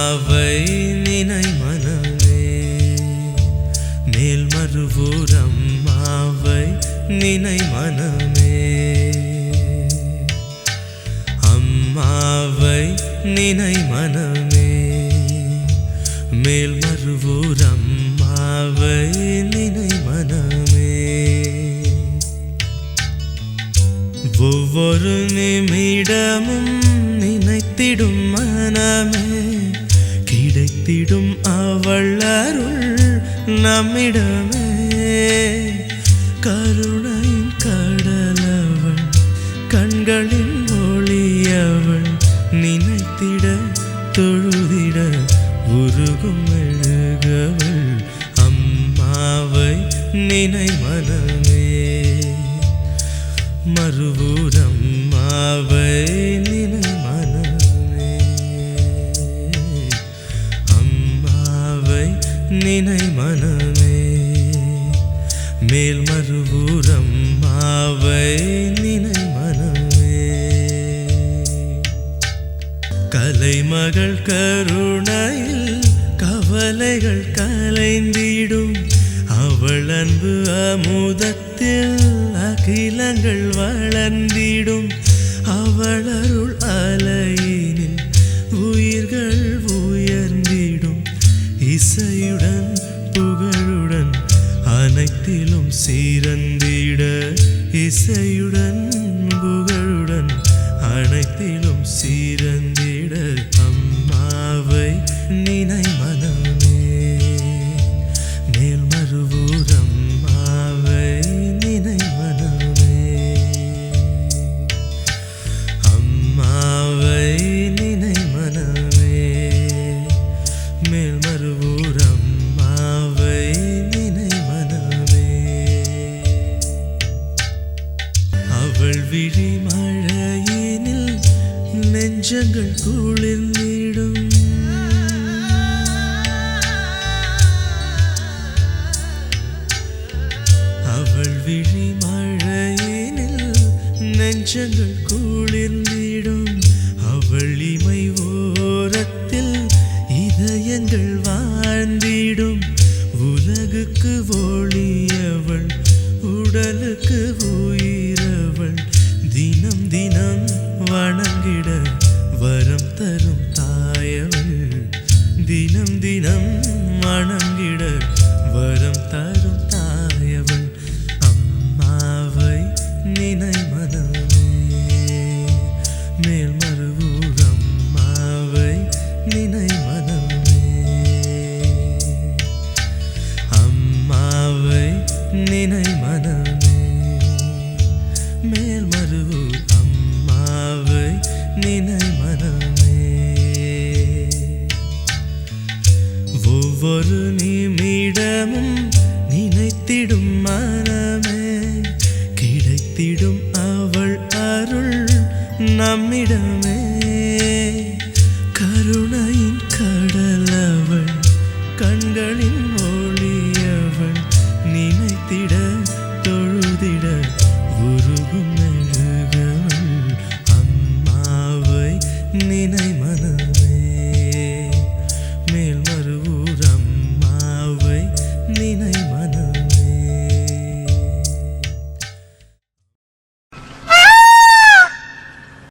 அம்மாவை நினை மனமே மேல்மருவூர் அம்மாவை நினை மனமே அம்மாவை நினை மனமே மேல்மருவூர் அம்மாவை நினை மனமே ஒவ்வொரு நிமிடமும் நினைத்திடும் மனமே கிடைத்திடும் அவள் அருள் நம்மிடமே கருணையின் கடலவள் கண்களின் ஒளியவள் நினைத்திட தொழுதிட உருகும் மெழுகவள் அம்மாவை நினை மனமே மருவூர் அம்மாவை நினை மனமே அம்மாவை நினை மனமே மேல்மருவூர் அம்மாவை நினை மனமே கலைமகள் கருணையில் கவலைகள் கலைந்திடும் அவள் அன்பு அமுதத்தில் அகிலங்கள் வளர்ந்திடும் அவள் அருள் அலையினில் உயிர்கள் உயர்ந்திடும் இசையுடன் புகழுடன் அனைத்திலும் சீரந்திட இசையுடன் புகழுடன் அனைத்திலும் சீரந்திட அம்மாவை நினை மனமே மேல்மருவூர் அம்மாவை நினை மனமே அம்மாவை நினை மனமே மேல்மருவூர் அம்மாவை நினை மனமே அவள் விழி மழையினில் நெஞ்சங்கள் குளிர்ந்திடும் அவள் விழி மழையினில் நெஞ்சங்கள் குளிர்ந்திடும் அவள் இமை ஓரத்தில் இதயங்கள் வாழ்ந்திடும் உலகுக்கு ஒளியவள் உடலுக்கு உயிரவள் தினம் தினம் வணங்கிட வரம் தரும் தாயவள் தினம் தினம் வணங்கிட வரம் தரும் தாயவள் அம்மாவை நினை மனமே மேல்மருவூர் அம்மாவை நினை மனமே அம்மாவை நினை மனமே மேல்மருவூர் அம்மாவை நினை மனமே ஒவ்வொரு நிமிடமும் நினைத்திடும் மனமே கிடைத்திடும் அவள் அருள் நம்மிடமே கருணையின் கடலவள் கண்களின் ஒளியவள் நினைத்திட தொழுதிட உருகும் மெழுகவள் அம்மாவை நினை